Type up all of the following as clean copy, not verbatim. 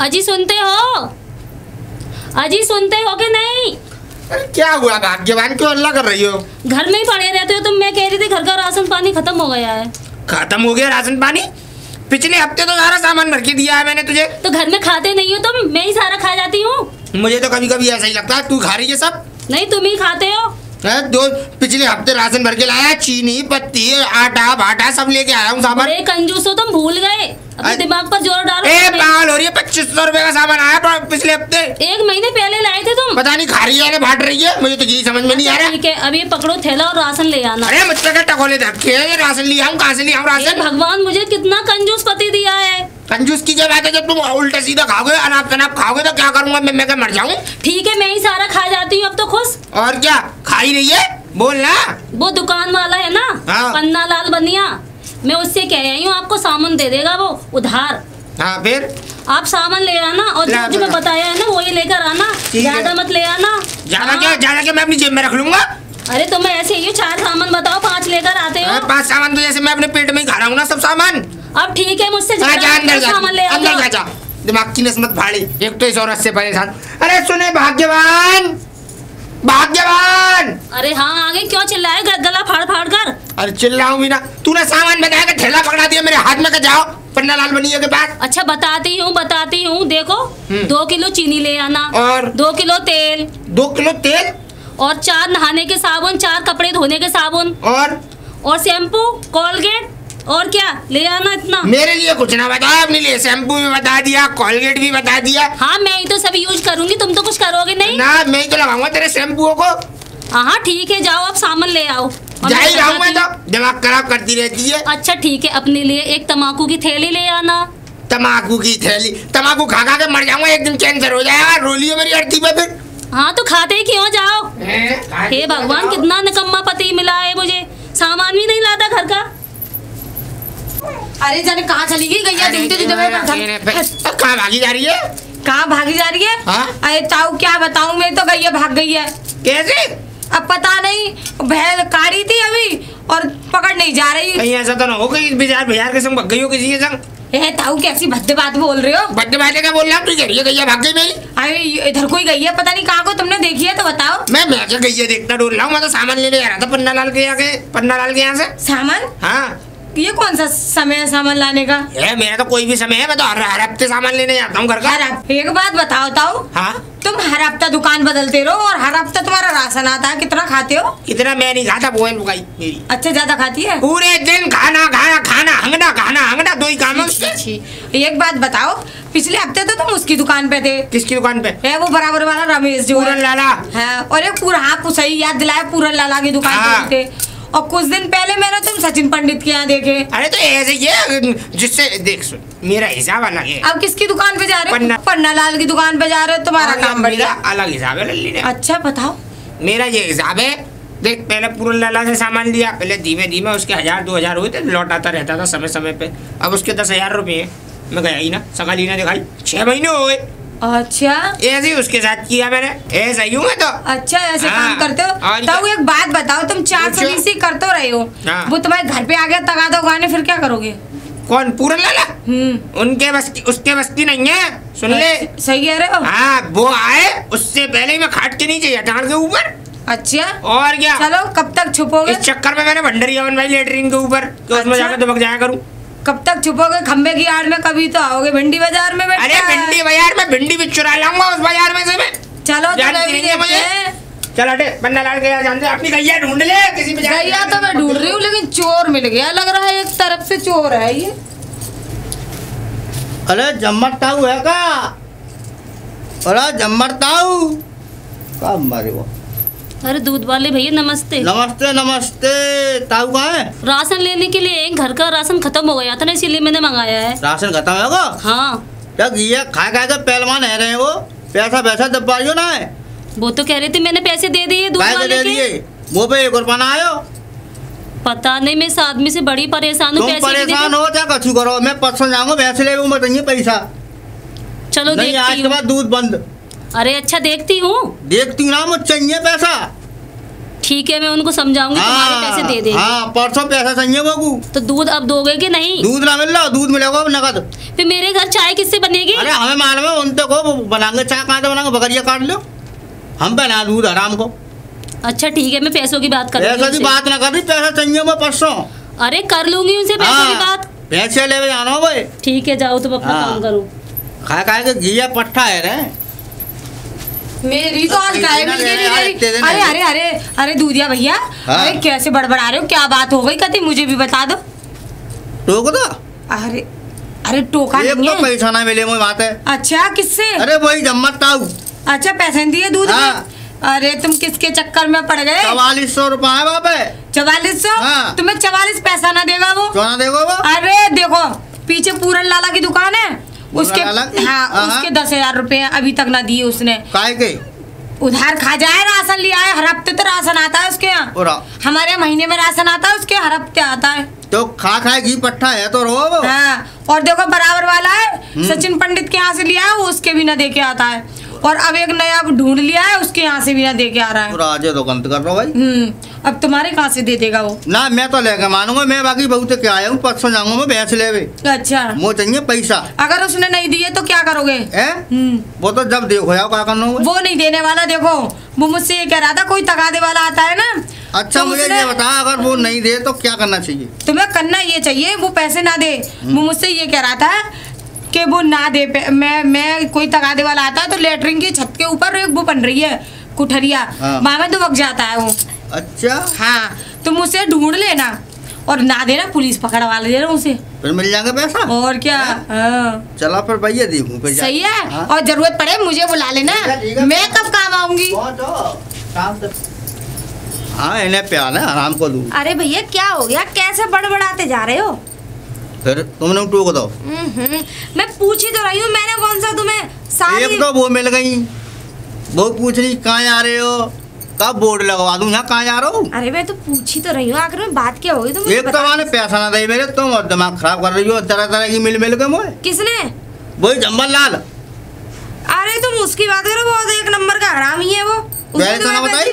अजी सुनते हो? अजी सुनते हो कि नहीं? अरे क्या हुआ भाग्यवान, क्यों हल्ला कर रही हो? घर में ही पड़े रहते हो तुम। मैं कह रही थी घर का राशन पानी खत्म हो गया है। खत्म हो गया राशन पानी? पिछले हफ्ते तो सारा सामान भर के दिया है मैंने तुझे। तो घर में खाते नहीं हो तुम, मैं ही सारा खा जाती हूँ। मुझे तो कभी कभी ऐसा ही लगता है तू खा रही है सब। नहीं, तुम ही खाते हो। दो पिछले हफ्ते राशन भर के लाया, चीनी पत्ती आटा भाटा सब लेके आया हूँ सामान। बड़े कंजूस हो तुम, भूल गए। अपने दिमाग पर जोर डालो। पागल हो रही है, 2500 रुपए का सामान आया पिछले हफ्ते। 1 महीने पहले लाए थे तुम। पता नहीं खा रही है बांट रही है, मुझे तो यही समझ में नहीं आ रहा। ठीक है, अब ये पकड़ो थैला और राशन ले आना। अरे मुझसे क्या टकोले धक्के है, राशन लिया हूँ, कहाँ से लिया हूँ राशन? भगवान मुझे कितना कंजूस पति दिया है। कंजूस की जब बात है, जब तुम उल्टा सीधा खाओगे अनाप शनाप खाओगे तो क्या करूंगा मैं क्या मर जाऊँ? ठीक है, मैं ही सारा खा जाती हूँ अब तो खुश। और क्या खा ही रही है, बोल ना। वो दुकान वाला है ना, पन्ना लाल बनिया, मैं उससे कह आई हूँ आपको सामान दे देगा वो उधार। हाँ फिर आप सामान ले आना और जो मैं बताया है ना वही लेकर आना, ज्यादा मत ले आना। ज्यादा क्या मैं अपनी जेब में रख लूंगा। अरे तुम्हें ऐसे ही 4 सामान बताओ, 5 लेकर आते हो। 5 सामान तो जैसे मैं अपने पेट में ही खा रहा हूँ ना सब सामान। अब ठीक है, मुझसे अंदर सामान ले अंदर जा, दिमाग की नस्मत फाड़ी। एक तो इस औरत से परेशान। अरे सुने भाग्यवान, भाग्यवान। अरे हाँ, आगे क्यों चिल्लाए गला फाड़ फाड़ कर? अरे चिल्लाऊं भी ना, तूने सामान बताया कि ठेला पकड़ा दिया मेरे हाथ में का, जाओ पन्ना लाल बनिया के पास। अच्छा बताती हूँ देखो। 2 किलो चीनी ले आना और 2 किलो तेल। 2 किलो तेल और 4 नहाने के साबुन, 4 कपड़े धोने के साबुन और शैम्पू कोलगेट। और क्या ले आना इतना? मेरे लिए कुछ ना बताया, अपने लिए शैम्पू भी बता दिया, कोलगेट भी बता दिया। हाँ, मैं ही तो सब यूज करूंगी, तुम तो कुछ करोगे नहीं ना। मैं ही तो लगाऊंगा तेरे शैम्पुओं को। हाँ ठीक है, जाओ आप सामान ले आओ। जा ही रहा हूं मैं तो, दिमाग खराब करती रहती है। अच्छा ठीक है, अपने लिए एक तम्बाकू की थैली ले आना। तम्बाकू की थैली? तम्बाकू खा खा के मर जाऊंगा, एक दिन कैंसर हो जाएगा। रोलियो मेरी अर्थी पे फिर। हाँ तो खाते ही क्यों जाओ? हे भगवान, कितना निकम्मा पति मिला है मुझे, सामान भी नहीं लाता घर का। अरे जाने कहाँ चली गई गैया? कहाँ भागी जा रही है? कहाँ भागी जा रही है? अरे ताऊ क्या बताऊं, मैं तो गैया भाग गई है। कैसे? अब पता नहीं, भैंस काटी थी अभी और पकड़ नहीं जा रही। कहीं ऐसा तो ना हो गई बाजार के संग भाग गई हो किसी के संग? ताऊ कैसी भद्दे बात बोल रहे हो? भद्दे बातें क्या बोल रहा हूँ? तू कह रही है गैया भाग गई मेरी? अरे इधर कोई गई है, पता नहीं कहाँ को, तुमने देखी है तो बताओ। मैं क्या गई देखता डोल रहा हूँ, मैं तो सामान लेने जा रहा था पन्ना लाल के यहाँ से। सामान? हाँ। ये कौन सा समय है सामान लाने का? मेरा तो कोई भी समय है, मैं तो हर हफ्ते सामान लेने जाता हूँ घर का। एक बात बताओ ताऊ, हाँ? तुम हर हफ्ता दुकान बदलते रहो और हर हफ्ता तुम्हारा राशन आता है, कितना खाते हो? कितना मैं नहीं खाता, बोल बुकाई मेरी। अच्छा ज्यादा खाती है? पूरे दिन खाना खाना खाना हंगना 2 ही काम है उसके। एक बात बताओ, पिछले हफ्ते तो तुम उसकी दुकान पे थे। किसकी दुकान पे? है वो बराबर वाला रमेश जो पूरन लाला। हाँ, और एक पूरा, हाँ सही याद दिलाया, पूरन लाला की दुकान पे थे। और कुछ दिन पहले मैंने तुम सचिन पंडित के यहाँ देखे। अरे तो ऐसे ही जिससे देख सुन, मेरा हिसाब अलग है। अब किसकी दुकान पे जा रहे हो? पन्ना लाल की दुकान पे जा रहे हो, तुम्हारा काम बढ़िया। अलग हिसाब है लल्ली ने। अच्छा बताओ। मेरा ये हिसाब है, देख पहले पूरन लाला से सामान लिया, पहले धीमे धीमे उसके 1000-2000 हुए थे, लौटाता रहता था समय समय पे। अब उसके 10,000 रुपये मैं गया ही ना, सगाली ना दिखाई, 6 महीने हो गए। अच्छा, ऐसे ही उसके साथ किया मैंने, ऐसा ही हूँ मैं तो। अच्छा ऐसे काम करते हो? तो एक बात बताओ, तुम 420 ही करते रहे हो, वो तुम्हारे घर पे आ गया तगा दो गाने, फिर क्या करोगे? कौन? पूरन लाला? उनके उसके बस्ती नहीं है, सुन ले। सही कह रहे हो? हाँ, वो आए उससे पहले ही मैं खाट के नीचे जान के ऊपर। अच्छा और क्या? चलो कब तक छुपोगे? इस चक्कर में मैंने भंडारी अवन भाई लेटरिन के ऊपर उसमें जाकर दबक जाया करूँ। कब तक छुपोगे? खंबे की आड़ में कभी तो आओगे भिंडी बाजार में। अरे भिंडी बाजार में भिंडी भी चुरा लाऊंगा उस बाजार में से मैं। चलो मुझे चल हटे, पन्ना लाल के यहाँ जानते, अपनी गैया ढूंढ ले किसी बाजार। गैया तो मैं ढूंढ रही हूँ, लेकिन चोर मिल गया लग रहा है, एक तरफ से चोर है ये। अरे जम्मरताऊ है का? अरे जम्मरताऊ कब मारे वो? अरे दूध वाले भैया नमस्ते। नमस्ते नमस्ते। ताऊ कहाँ है? राशन लेने के लिए, घर का राशन खत्म हो गया था ना, इसीलिए मैंने मंगाया है। राशन खत्म होगा? हाँ। क्या ये खा के पहलवान है रहे वो, पैसा दबा रही हो ना है? वो तो कह रही थी मैंने पैसे दे दिए दूध वाले के। वो पे 1 रुपया ना आयो? पता नहीं, मैं इस आदमी से बड़ी परेशान हूँ। परेशान हो क्या कछु करो, मैं परसों जाऊंगा भैंस ले बताइए पैसा। चलो नहीं, आज के बाद दूध बंद। अरे अच्छा देखती हूँ। देखती हूँ ना, मुझे चाहिए पैसा। ठीक है, मैं उनको समझाऊंगी, तुम्हारे पैसे दे देंगे। हाँ, परसों पैसा चाहिए बाबू। तो दूध अब दोगे कि नहीं? दूध ना मिल रहा, दूध मिलेगा अब नकद। फिर मेरे घर चाय किससे बनेगी? अरे हमें मालूम है, उनसे को बनाएंगे चाय, कहाँ से बनाएंगे, बकरिया काट लो, हम बना दूध आराम को। अच्छा ठीक है, मैं पैसों की बात कर रही हूँ। पैसों की बात ना कर रही, पैसा चाहिए मैं परसों। अरे कर लूंगी उनसे पैसों की बात। पैसे ले जाना भाई। ठीक है, जाओ तुम अपना काम करो। खाए के घिया पट्टा है रे। मेरी तो आज गाय मिल गई। अरे अरे अरे अरे दूधिया भैया, अरे कैसे बड़बड़ा रहे हो, क्या बात हो गई कति, मुझे भी बता दो। टोक दो। अरे अरे टोका नहीं है, पैसा ना मिले मुझे बात है। अच्छा किससे? अरे वही जम्मत ताऊ। अच्छा पैसे दिए दूध में? अरे तुम किसके चक्कर में पड़ गए? 4400 रुपए है बाबे। 4400? तुम्हें 44 पैसा ना देगा वो? क्यों ना देगा वो? अरे देखो पीछे पूरन लाला की दुकान है, उसके हाँ उसके 10,000 रुपए अभी तक ना दिए उसने। काय के? उधार खा जाए, राशन लिया है, हर हफ्ते तो राशन आता है उसके यहाँ। हमारे महीने में राशन आता है, उसके हर हफ्ते आता है। तो खा घी पट्टा है तो रो वो। हाँ, और देखो बराबर वाला है, सचिन पंडित के यहाँ से लिया है, वो उसके भी ना दे के आता है, और अब एक नया ढूंढ लिया है, उसके यहाँ से भी ना दे के आ रहा है। राजे तो गंत कर रहा भाई। अब तुम्हारे कहाँ से दे देगा वो? ना मैं तो लेके मानूंगा, मैं बाकी बहुत क्या आया हूँ, परसों जाऊंगा मैं भैंस लेवे। अच्छा मुझे चाहिए पैसा। अगर उसने नहीं दिए तो क्या करोगे? वो तो जब देखो यार क्या करना। वो नहीं देने वाला, देखो वो मुझसे ये कह रहा था कोई तगादे वाला आता है ना। अच्छा तो मुझे ये बता, अगर वो नहीं दे तो क्या करना चाहिए? तुम्हें करना ये चाहिए, वो पैसे ना दे। वो मुझसे ये कह रहा था कि वो ना दे, मैं कोई तगादे वाला आता है तो लेटरिन की छत के ऊपर एक वो बन रही है कुठरिया, वहां में दुबक जाता है वो। अच्छा हाँ, तुम उसे ढूंढ लेना, और ना देना पुलिस पकड़वा लेना उसे, फिर मिल जाएगा पैसा। और क्या? चला फिर भैया देखूं फिर। सही है, और जरूरत पड़े मुझे बुला लेना, मैं कब काम आऊंगी। हाँ इन्हें प्यार है, आराम को दूँ। अरे भैया क्या हो गया, कैसे बड़बड़ाते जा रहे हो? फिर तुमने टोक दो। मैं पूछ ही तो रही हूँ, मैंने कौन सा तुम्हें सारी... एक तो वो मिल गई, वो पूछ रही कहाँ जा रहे हो, कब बोर्ड लगवा दूं यहाँ कहाँ जा रहा हूँ। अरे मैं तो पूछ ही तो रही हूँ, आखिर में बात क्या होगी? तुम एक तो मैंने पैसा ना दे मेरे, तुम दिमाग खराब कर रही हो, तरह तरह की मिल के मुझे। किसने? वही जम्बल लाल। अरे तुम उसकी बात करो, बहुत एक नंबर का हरामी है वो। पहले तो ना बताई,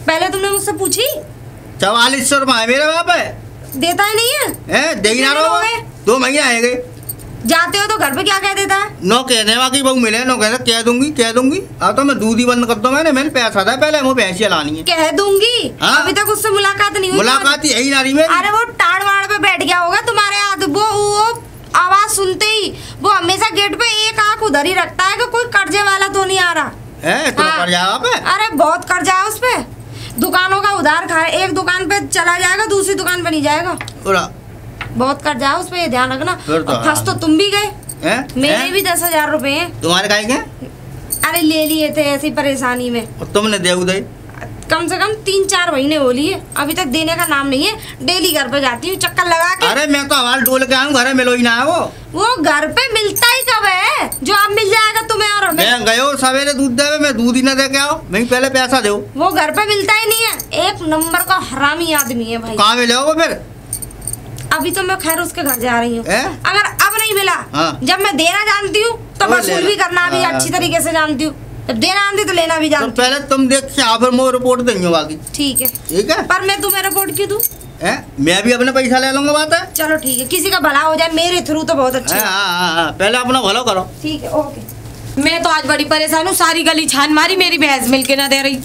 पहले तुमने मुझसे पूछी। 4400 रुपए मेरे बाप है, देता ही नहीं है। दे ही ना रहो, 2 महीने आएंगे। जाते हो तो घर पे क्या कह देता है? नो कहने वाकी बहू मिले, नो कहते कह दूंगी। अब तो मैं दूध ही बंद कर दो, मैंने पैसा था पहले, वो भैंसिया लानी है। कह दूंगी? अभी तक उससे मुलाकात नहीं हुई। मुलाकात यही नारी में। अरे वो टाड़ वाड़ पे बैठ गया होगा तुम्हारे हाथ, वो आवाज सुनते ही वो हमेशा गेट पे एक आंख उधर ही रखता है कि कोई कर्जे वाला तो नहीं आ रहा है। कर्जा पे? अरे बहुत कर्जा है उस पे, दुकानों का उधार खाए, एक दुकान पे चला जाएगा दूसरी दुकान पे नहीं जाएगा, बहुत कर्जा है उस पे, ध्यान रखना। फंस तो तुम भी गए, मेरे भी 10,000 रुपए हैं। तुम्हारे काहे के? अरे ले लिए थे ऐसी परेशानी में। तुमने दे कम से कम 3-4 महीने हो लिए, अभी तक देने का नाम नहीं है। डेली घर पे जाती हूँ चक्कर लगा के। अरे मैं तो हवाल डोल के आऊँ, घर मिलो ही ना है वो घर पे मिलता ही कब है, जो अब मिल जाएगा तुम्हें और हमें। मैं गयो सवेरे दूध देवे, मैं दूध ही ना दे के आओ, मैं पहले पैसा दो। वो घर पे मिलता ही नहीं है, एक नंबर का हरामी आदमी है भाई। कहाँ मिले हो फिर? अभी तो मैं खैर उसके घर जा रही हूँ, अगर अब नहीं मिला, जब मैं देना जानती हूँ तो वसूल भी करना भी अच्छी तरीके से जानती हूँ, जब देना आती तो लेना भी जानती हूँ। पहले तुम देख के फिर मैं रिपोर्ट देंगे बाकी। ठीक है, पर मैं तुम्हें रिपोर्ट क्यों दूँ? मैं भी अपने पैसा ले लूंगा, बात है। चलो ठीक है, किसी का भला हो जाए मेरे थ्रू तो बहुत अच्छा। पहले अपना भला करो। ठीक है, ओके। मैं तो आज बड़ी परेशान हूँ, सारी गली छान मारी, मेरी भैंस मिलके ना दे रही।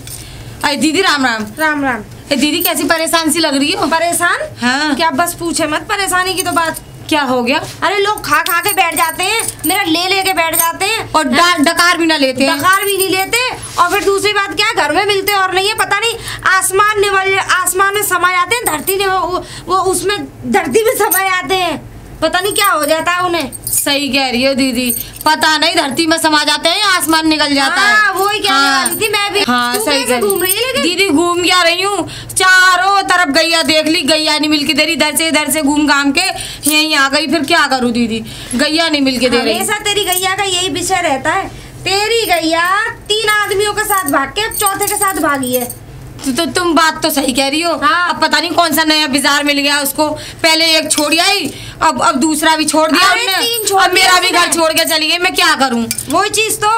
अरे दीदी राम राम। राम राम। दीदी कैसी परेशान सी लग रही हो? परेशान? हाँ। क्या बस पूछे मत परेशानी की तो बात। क्या हो गया? अरे लोग खा खा के बैठ जाते हैं, मेरा ले के बैठ जाते हैं, और डकार भी ना लेते हैं। डकार भी नहीं लेते, और फिर दूसरी बात क्या, घर में मिलते और नहीं है, पता नहीं आसमान में समा जाते हैं, धरती में वो उसमें धरती में समा जाते हैं, पता नहीं क्या हो जाता है उन्हें। सही कह रही हो दीदी, पता नहीं धरती में समा जाते हैं, आसमान निकल जाता है। वही कहने वाली थी मैं भी। सही कह घूम रही है दीदी। घूम क्या रही हूँ, चारों तरफ गैया देख ली, गैया नहीं मिलके दे रही, इधर से घूम घाम के यहीं आ गई, फिर क्या करूँ दीदी, गैया नहीं मिलके दे रही। हमेशा तेरी गैया का यही विषय रहता है, तेरी गैया 3 आदमियों के साथ भाग के चौथे के साथ भागी है। तो तुम बात तो सही कह रही हो। हाँ। अब पता नहीं कौन सा नया बाजार मिल गया उसको, पहले एक छोड़ आई, अब दूसरा भी छोड़ दिया हमने, अब मेरा भी घर छोड़ के चली गई, मैं क्या करूं? वही चीज तो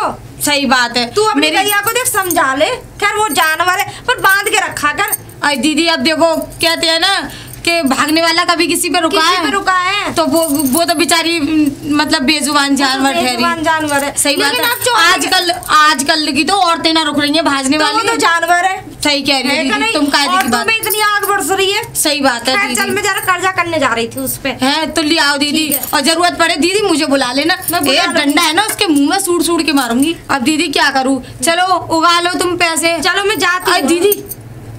सही बात है। तू अपनी गैया को देख समझा ले, खैर वो जानवर है पर बांध के रखा कर। अरे दीदी अब देखो कहते हैं ना कि भागने वाला कभी किसी पे रुका है तो वो तो बेचारी मतलब बेजुबान जानवर ठहरी। जानवर है, सही बात है। आजकल की तो औरतें ना रुक रही हैं भागने वाली, तो जानवर है। सही कह रही है तुम। औरतों में इतनी आग बरस रही है। सही बात है। चल मैं जरा कर्जा करने जा रही थी उस पे है तो ले आओ दीदी, और जरूरत पड़े दीदी मुझे बुला लेना। डंडा है ना उसके मुंह में सूड़ के मारूंगी। अब दीदी क्या करूँ, चलो उगा लो तुम पैसे। चलो मैं जाती हूँ। दीदी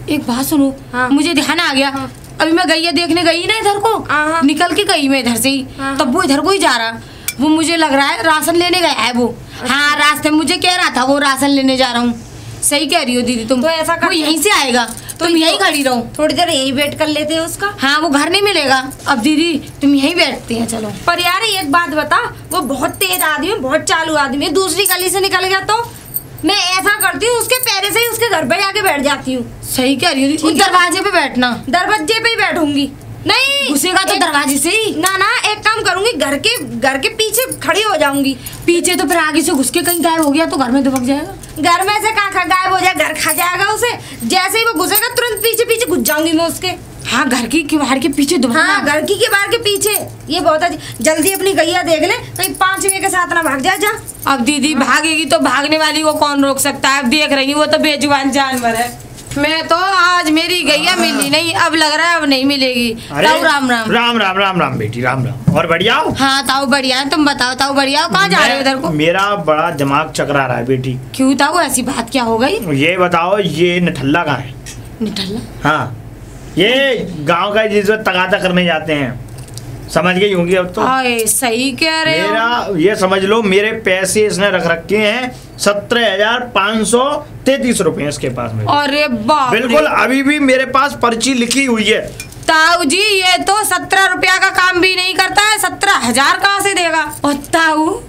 एक बात सुनो, मुझे ध्यान आ गया। अभी मैं गैया देखने गई ना इधर को, निकल के गई मैं इधर से ही, तब वो इधर को ही जा रहा। वो मुझे लग रहा है राशन लेने गया है वो। हाँ रास्ते मुझे कह रहा था वो राशन लेने जा रहा हूँ। सही कह रही हो दीदी तुम। तो ऐसा कर, वो यहीं से आएगा, तुम यहीं खड़ी रहो। थोड़ी देर यहीं वेट कर लेते हैं उसका। हाँ वो घर नहीं मिलेगा। अब दीदी तुम यहीं बैठती हैं चलो। पर यार एक बात बता, वो बहुत तेज आदमी है, बहुत चालू आदमी है। दूसरी गली से निकल गया तो मैं ऐसा करती हूँ उसके पैरे से ही उसके घर पे जाके बैठ जाती हूँ। सही कह रही हो, दरवाजे पे बैठना। दरवाजे पे ही बैठूंगी। नहीं घुसेगा तो दरवाजे से ही। ना एक काम करूंगी, घर के पीछे खड़ी हो जाऊंगी। पीछे तो फिर आगे से घुस के कहीं गायब हो गया तो घर में दुबक जाएगा। घर में से कहाँ गायब हो जाए, घर खा जाएगा उसे। जैसे ही वो घुसेगा तुरंत पीछे घुस जाऊंगी मैं उसके। हाँ घर की किवाड़ के पीछे दुबकना। हाँ घर की किवाड़ के पीछे। ये बहुत जल्दी अपनी गैया देख ले, कहीं 5वें के साथ ना भाग जा। अब दीदी भागेगी तो भागने वाली को कौन रोक सकता है। अब देख रही वो तो बेजुबान जानवर है। मैं तो आज मेरी गैया मिली नहीं, अब लग रहा है अब नहीं मिलेगी। ताऊ राम राम। राम बेटी राम। और बढ़िया हो? हाँ ताऊ बढ़िया है, तुम बताओ ताऊ बढ़िया हो? कहाँ जा रहे हो इधर को? मेरा बड़ा दिमाग चकरा रहा है बेटी। क्यों ताऊ ऐसी बात क्या हो गई? ये बताओ ये निठल्ला कहाँ है? निठल्ला? हाँ ये गांव का जिस तगादा करने जाते हैं, समझ गई होंगी अब तो। सही कह रहे हो। मेरा ये समझ लो मेरे पैसे इसने रख रखे हैं 17,533 रुपए इसके पास में। अरे बाप रे। बिल्कुल अभी भी मेरे पास पर्ची लिखी हुई है। ताऊ जी ये तो 17 रुपया का काम भी नहीं करता है, 17,000 कहाँ से देगा? और ताऊ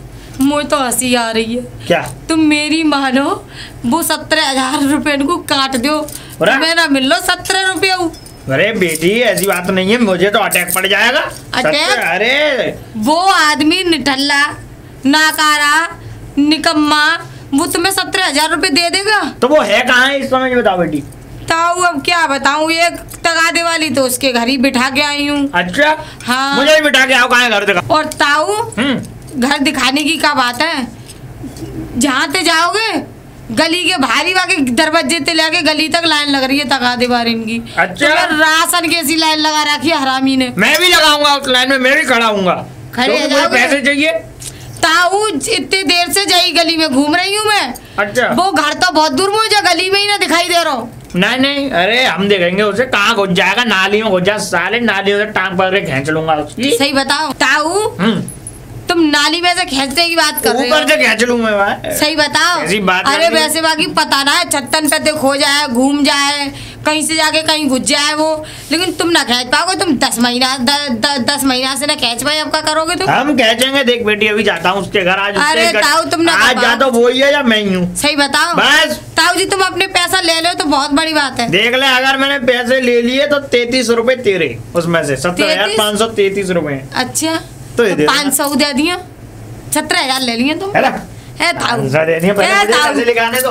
मुझे तो हंसी आ रही है। क्या? तुम मेरी मानो वो 17,000 रुपए को काट दो, मैं ना मिल लो 17 रुपया। अरे बेटी ऐसी बात नहीं है, मुझे तो अटैक पड़ जाएगा। अटैक? अरे वो आदमी निठल्ला नाकारा निकम्मा वो तुम्हें 17,000 रुपए दे देगा? तो वो है कहाँ है इस समय बताओ बेटी। ताऊ अब क्या बताऊँ, एक तगादे वाली तो उसके घर ही बिठा के आई हूँ। अच्छा हाँ मुझे भी बिठा के आओ, कहाँ है घर दिखा। और ताऊ घर दिखाने की क्या बात है, जहाँ ते जाओगे गली के भारी वाके दरवाजे ते लेके गली तक लाइन लग रही है तगादे वाले इनकी। अच्छा तो राशन की ऐसी लाइन लगा रखी है हरामी ने। मैं भी लगाऊंगा उस लाइन में, मैं भी खड़ा हूँगा। खड़े तो मुझे पैसे चाहिए। ताऊ इतनी देर से जाई गली में घूम रही हूँ मैं। अच्छा वो घर तो बहुत दूर मुझे गली में ही ना दिखाई दे रहा हूँ। नहीं अरे हम देखेंगे उसे, कहाँ घुस जाएगा, नाली में घुस जा साले, नाली में टांग पकड़ के खींच लूंगा उसकी। सही बताओ ताऊ तुम नाली में से खींचने की बात कर रहे हो? ऊपर से खींच लूं मैं भाई। सही बताओ। अरे वैसे बाकी पता ना है छत्तन पे ते खो जाए, घूम जाए, कहीं से जाके कहीं घुस जाए वो, लेकिन तुम ना खींच पाओगे। तुम 10 महीना से ना खींच पाए, अब क्या करोगे तुम? हम खींचेंगे। देख बेटी अभी जाता हूँ उसके घर। आज अरे ताऊ तुम ना आज जा तो वो ही है या मैं ही हूँ? सही बताओ बस। ताऊ जी तुम अपने पैसा ले लो तो बहुत बड़ी बात है। देख ले अगर मैंने पैसे ले लिए तो 33 रुपए तेरे, उसमें से 17,533 रुपए। अच्छा तो 500 दे दिया, 17,000 ले लिए तुम।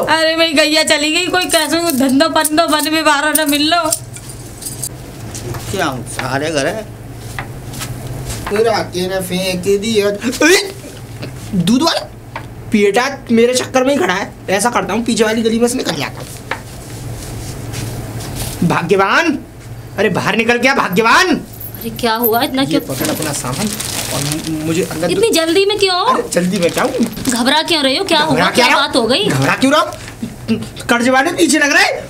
अरे मेरी गैया चली गई, कोई कैसे धंधो पंधो बन में बारह न मिल लो। क्या सारे घर है फेंक दिया दूध वाला पेटा मेरे चक्कर में ही खड़ा है। ऐसा करता हूँ पीछे वाली गली में से निकल जाता हूँ। भाग्यवान, अरे बाहर निकल गया भाग्यवान। अरे क्या हुआ इतना क्यों? पकड़ अपना सामान और मुझे अंदर। इतनी जल्दी में क्यों? जल्दी में क्या हूँ? घबरा क्यों रहे हो? क्या हुआ? क्या बात हो गई? घबरा क्यों रहा? कर्ज वाले पीछे लग रहा है।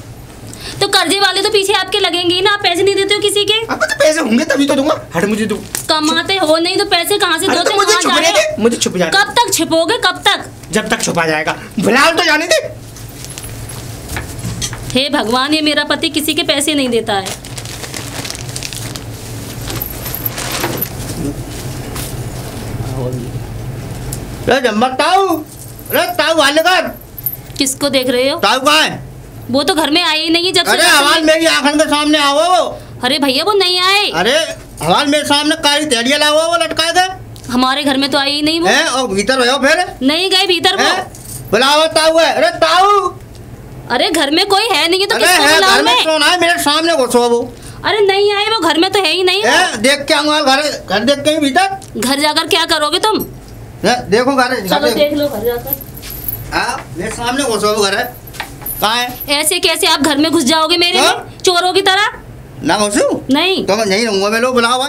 तो कर्जे वाले तो पीछे आपके लगेंगे ही ना, आप पैसे नहीं देते हो किसी के। अब तो पैसे होंगे तभी तो दूंगा। हट मुझे दो। कमाते हो नहीं तो पैसे कहाँ से दोगे? मुझे छुप जाने। कब तक छिपोगे? कब तक? जब तक छुपा जाएगा। फिलहाल तो जाने दे। हे भगवान, ये मेरा पति किसी के पैसे नहीं देता है। ताऊ वाले का किसको देख रहे हो? ताऊ कहाँ है? वो तो घर में आए ही नहीं है जब से। अरे हवाल मेरी आंखों के सामने आओ वो। अरे भैया वो नहीं आए। अरे हवाल मेरे सामने काली तेड़िया लाओ वो लटकाए थे। हमारे घर में तो आई ही नहीं वो। और भीतर भयो फिर? नहीं गए भीतर वो। बुलाओ ताऊ है। अरे ताऊ, अरे घर में कोई है नहीं है तो अरे किसको है बुलाऊं घर में मैं? कौन है? मेरे सामने घुसो वो। अरे नहीं आए, वो घर में तो है ही नहीं। देख के आऊंगा घर देख के ही भीतर। घर जाकर क्या करोगे तुम? देखो घर चलो देख लो घर जाकर। मेरे सामने घुसो वो घर है। कहाँ है? ऐसे कैसे आप घर में घुस जाओगे मेरे में चोरों की तरह? ना घुसू नहीं तो मैं नहीं रहूंगा। मैं लोग बुलाओ।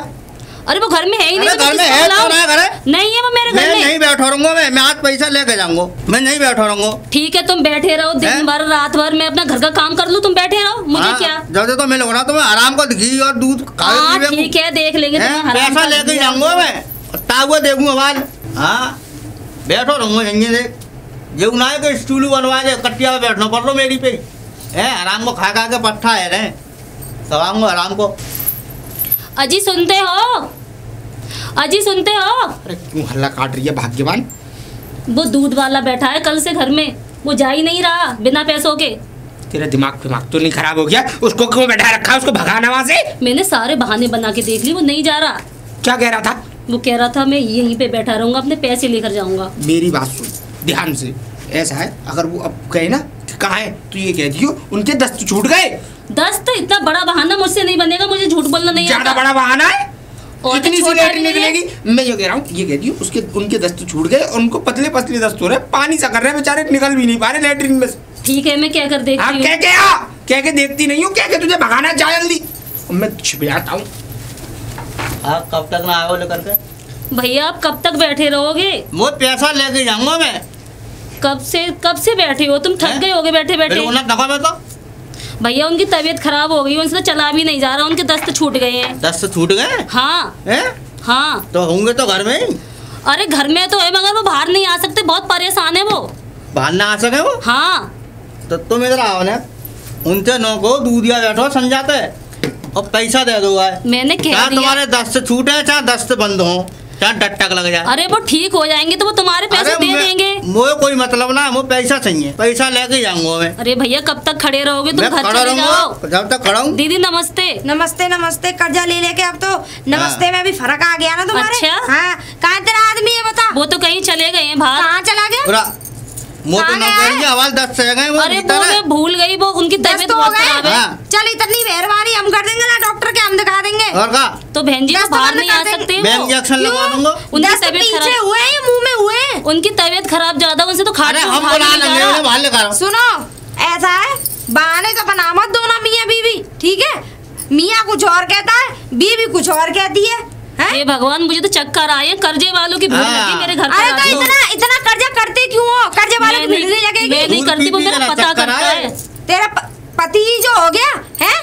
अरे वो घर में है ही नहीं। घर में है तो ना घर है? नहीं है वो मेरे घर में। नहीं बैठा रहूंगा मैं आज पैसा लेके जाऊंगा। मैं नहीं बैठा रहूंगा। ठीक है तुम बैठे रहो दिन भर रात भर, मैं अपना घर का काम कर लूं, तुम बैठे रहो, मुझे क्या? जब तो मैं लगा तो मैं आराम को घी और दूध ठीक है देख लेंगे। पैसा लेके जाऊंगा मैं, ताऊ देखूंगा बाल। हाँ बैठो रहूंगा यहीं देख जो ना है स्टूल बनवा दे, कटिया में बैठना पड़ लो मेरी पे है। आराम को खा के पट्ठा है रे, तब आऊंगा आराम को। अजी सुनते हो? अजी सुनते हो? अरे क्यों हल्ला काट रही है भाग्यवान? वो दूध वाला बैठा है कल से घर में, वो जा ही नहीं रहा बिना पैसों के। तेरा दिमाग तो नहीं खराब हो गया? उसको क्यों बैठा रखा? उसको भगाना वहाँ से। मैंने सारे बहाने बना के देख ली, वो नहीं जा रहा। क्या कह रहा था? वो कह रहा था मैं यहीं पे बैठा रहूंगा, अपने पैसे लेकर जाऊंगा। मेरी बात सुन ध्यान से। ऐसा है अगर वो अब कहे ना कहाँ है तो ये कह दियो उनके दस्त छूट गए। दस्त? इतना बड़ा बहाना मुझसे नहीं बनेगा, मुझे झूठ बोलना नहीं आता। ज्यादा बड़ा बहाना है? और इतनी सी लेट निकलेगी? मैं ये कह रहा हूँ, ये कह दियो उसके उनके दस्त छूट गए, उनको पतले पतले दस्त हो रहे, पानी सा कर रहे बेचारे, निकल भी नहीं पा रहे लेटरिन में। ठीक है मैं क्या कर देखती हूँ। कह के देखती नहीं हूँ, कह के तुझे भगाना चाह जल्दी। मैं छिप जाता हूँ। आप कब तक ना आओ लेकर के? भैया आप कब तक बैठे रहोगे? वो पैसा लेके जाऊंगा मैं। कब से बैठे हो तुम? थक गए होगे बैठे बैठे। भैया उनकी तबीयत खराब हो गई, उनसे तो चला भी नहीं जा रहा, उनके दस्त छूट गए हैं। दस्त छूट गए? हाँ है? हाँ तो होंगे तो घर में ही। अरे घर में तो है मगर वो बाहर नहीं आ सकते, बहुत परेशान है वो। बाहर ना आ सके वो? हाँ तो तुम इधर आओ ना, उनसे नो को दूध या बैठो समझाते और पैसा दे दो। मैंने कह दिया तुम्हारे दस्त छूटे चाहे दस्त बंद हो चाहे डटक लग जाए। अरे वो ठीक हो जाएंगे तो वो तुम्हारे पैसे दे देंगे। मुझे कोई मतलब ना, मुझे पैसा चाहिए, पैसा लेके जाऊंगा मैं। अरे भैया कब तक खड़े रहोगे तुम? घर चले जाओ। जब तक खड़ा हूँ। दीदी नमस्ते। नमस्ते नमस्ते। कर्जा ले लेके अब तो नमस्ते में भी फर्क आ गया ना तुम्हारे। अच्छा हाँ कहाँ तेरा आदमी है बता? वो तो कहीं चले गए हैं बाहर। कहाँ चला गया? आवाज दस्त से गए। अरे वो मैं भूल गई, वो उनकी तबीयत बहुत खराब है। चल इतनी मेहरबानी हम कर देंगे ना, डॉक्टर के हम दिखा देंगे। और का? तो बहन जी बाहर नहीं आ सकते वो। इंजेक्शन लगवा दूंगा। उनकी तबीयत पीछे हुए हैं मुंह में हुए। उनकी तबीयत खराब ज्यादा, उनसे तो खाने हम बुला लेंगे बाहर लेकर। सुनो ऐसा है, बहाने का बना मत दो ना मियाँ बीवी, ठीक है? मियाँ कुछ और कहता है, बीवी कुछ और कहती है। हे भगवान मुझे तो चक्कर आए हैं, कर्जे वालों की भीड़ लगी मेरे घर पर। अरे तो इतना कर्जा करते क्यों हो? कर्जे वालों की भीड़ नहीं लगेगी। मैं नहीं करती, वो मेरा पता करता है। तेरा पति जो हो गया है,